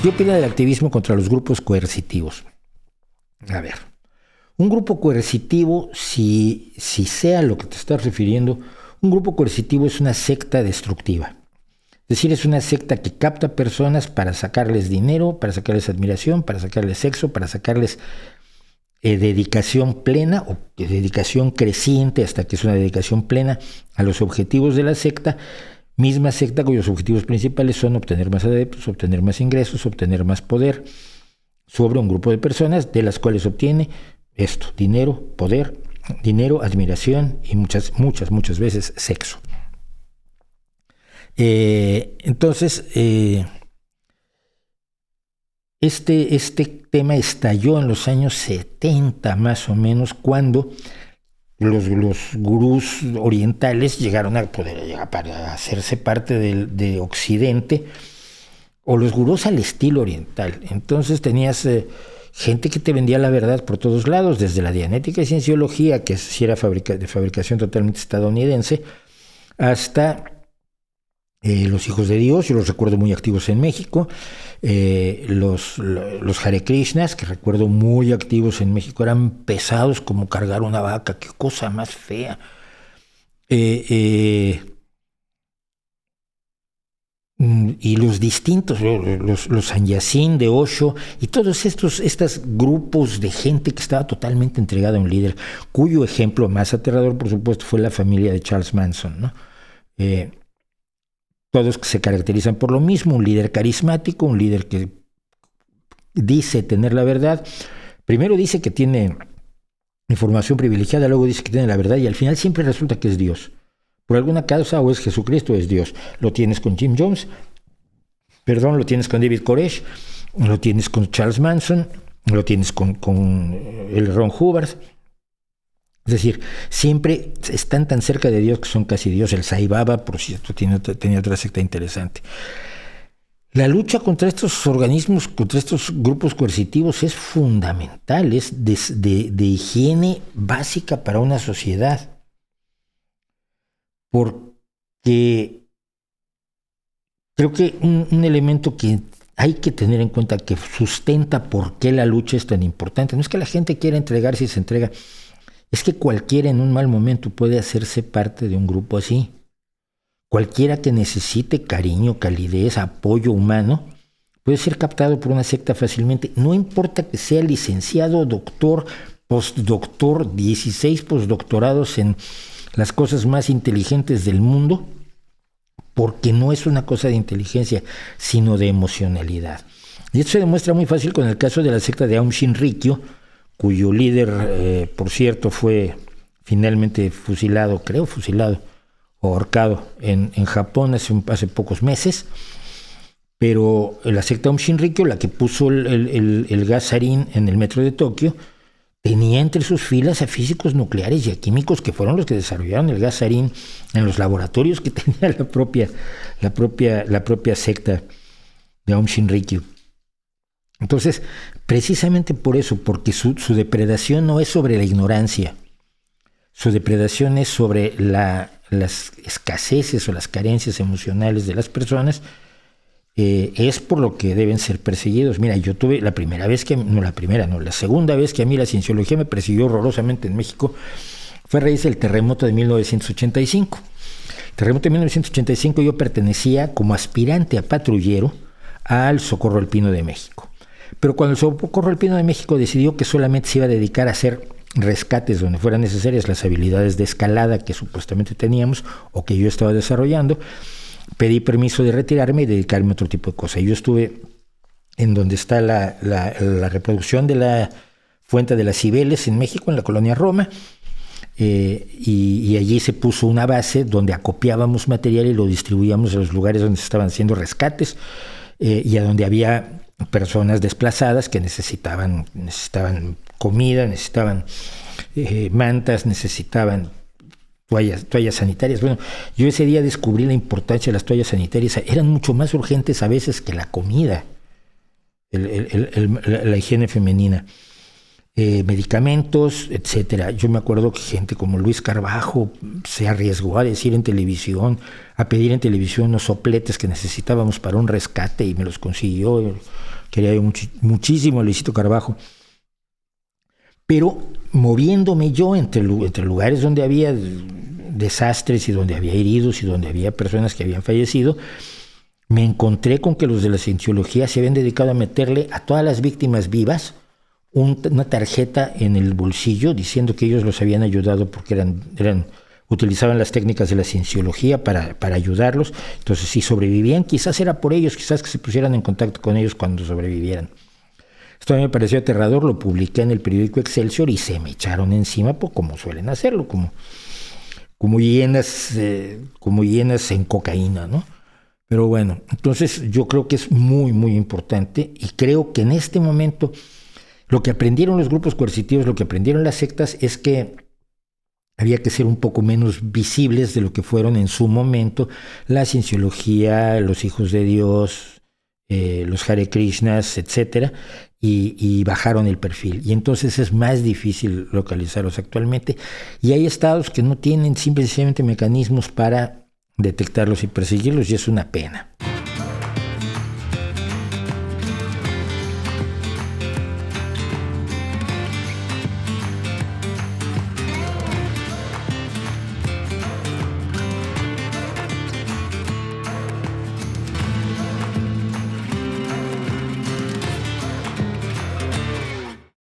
¿Qué opina del activismo contra los grupos coercitivos? A ver, un grupo coercitivo, si sea lo que te estás refiriendo, un grupo coercitivo es una secta destructiva. Es decir, es una secta que capta personas para sacarles dinero, para sacarles admiración, para sacarles sexo, para sacarles dedicación plena o dedicación creciente hasta que es una dedicación plena a los objetivos de la secta, misma secta cuyos objetivos principales son obtener más adeptos, obtener más ingresos, obtener más poder sobre un grupo de personas de las cuales obtiene esto: dinero, poder, admiración y muchas veces sexo. Entonces, este tema estalló en los años 70 más o menos, cuando los gurús orientales llegaron a poder llegar para hacerse parte de Occidente, o los gurús al estilo oriental. Entonces tenías gente que te vendía la verdad por todos lados, desde la Dianética y Cienciología, que sí era de fabricación totalmente estadounidense, hasta los hijos de Dios. Yo los recuerdo muy activos en México. Los Hare Krishnas, que recuerdo muy activos en México, eran pesados como cargar una vaca. Qué cosa más fea. Y los distintos, los Sanyasín de Osho, y todos estos grupos de gente que estaba totalmente entregada a un líder, cuyo ejemplo más aterrador, por supuesto, fue la familia de Charles Manson, ¿no? Todos se caracterizan por lo mismo: un líder carismático, un líder que dice tener la verdad. Primero dice que tiene información privilegiada, luego dice que tiene la verdad, y al final siempre resulta que es Dios. Por alguna causa, o es Jesucristo o es Dios. Lo tienes con Jim Jones, lo tienes con David Koresh, lo tienes con Charles Manson, lo tienes con el Ron Hubbard. Es decir, siempre están tan cerca de Dios que son casi Dios. El Sai Baba, por cierto, tenía otra secta interesante. La lucha contra estos organismos, contra estos grupos coercitivos, es fundamental, es de higiene básica para una sociedad. Porque creo que un elemento que hay que tener en cuenta, que sustenta por qué la lucha es tan importante, no es que la gente quiera entregarse y se entrega, es que cualquiera en un mal momento puede hacerse parte de un grupo así. Cualquiera que necesite cariño, calidez, apoyo humano, puede ser captado por una secta fácilmente. No importa que sea licenciado, doctor, postdoctor, 16 postdoctorados en las cosas más inteligentes del mundo, porque no es una cosa de inteligencia, sino de emocionalidad. Y esto se demuestra muy fácil con el caso de la secta de Aum Shinrikyo, cuyo líder, por cierto, fue finalmente fusilado o ahorcado en Japón hace pocos meses. Pero la secta Aum Shinrikyo, la que puso el gas sarín en el metro de Tokio, tenía entre sus filas a físicos nucleares y a químicos que fueron los que desarrollaron el gas sarín en los laboratorios que tenía la propia secta de Aum Shinrikyo. Entonces, precisamente por eso, porque su depredación no es sobre la ignorancia, su depredación es sobre las escaseces o las carencias emocionales de las personas, es por lo que deben ser perseguidos. Mira, yo tuve la segunda vez que a mí la cienciología me persiguió horrorosamente en México fue a raíz del terremoto de 1985. El terremoto de 1985, yo pertenecía como aspirante a patrullero al Socorro Alpino de México. Pero cuando el Socorro Alpino de México decidió que solamente se iba a dedicar a hacer rescates donde fueran necesarias las habilidades de escalada que supuestamente teníamos o que yo estaba desarrollando, pedí permiso de retirarme y dedicarme a otro tipo de cosas. Yo estuve en donde está la reproducción de la fuente de las Cibeles en México, en la colonia Roma, y allí se puso una base donde acopiábamos material y lo distribuíamos a los lugares donde se estaban haciendo rescates, y a donde había personas desplazadas que necesitaban comida, necesitaban mantas, necesitaban toallas sanitarias. Bueno, yo ese día descubrí la importancia de las toallas sanitarias. Eran mucho más urgentes a veces que la comida, la higiene femenina. medicamentos, etcétera. Yo me acuerdo que gente como Luis Carbajo se arriesgó a decir en televisión, a pedir en televisión unos sopletes que necesitábamos para un rescate y me los consiguió. Quería muchísimo a Luisito Carbajo. Pero moviéndome yo entre lugares donde había desastres y donde había heridos y donde había personas que habían fallecido, me encontré con que los de la cienciología se habían dedicado a meterle a todas las víctimas vivas una tarjeta en el bolsillo diciendo que ellos los habían ayudado porque utilizaban las técnicas de la cienciología para ayudarlos. Entonces, si sobrevivían, quizás era por ellos, quizás que se pusieran en contacto con ellos cuando sobrevivieran. Esto a mí me pareció aterrador, lo publiqué en el periódico Excelsior y se me echaron encima, pues, como suelen hacerlo, como hienas en cocaína, ¿no? Pero bueno, entonces yo creo que es muy, muy importante y creo que en este momento lo que aprendieron los grupos coercitivos, lo que aprendieron las sectas es que había que ser un poco menos visibles de lo que fueron en su momento la cienciología, los hijos de Dios, los Hare Krishnas, etcétera, y bajaron el perfil. Y entonces es más difícil localizarlos actualmente. Y hay estados que no tienen simplemente mecanismos para detectarlos y perseguirlos, y es una pena.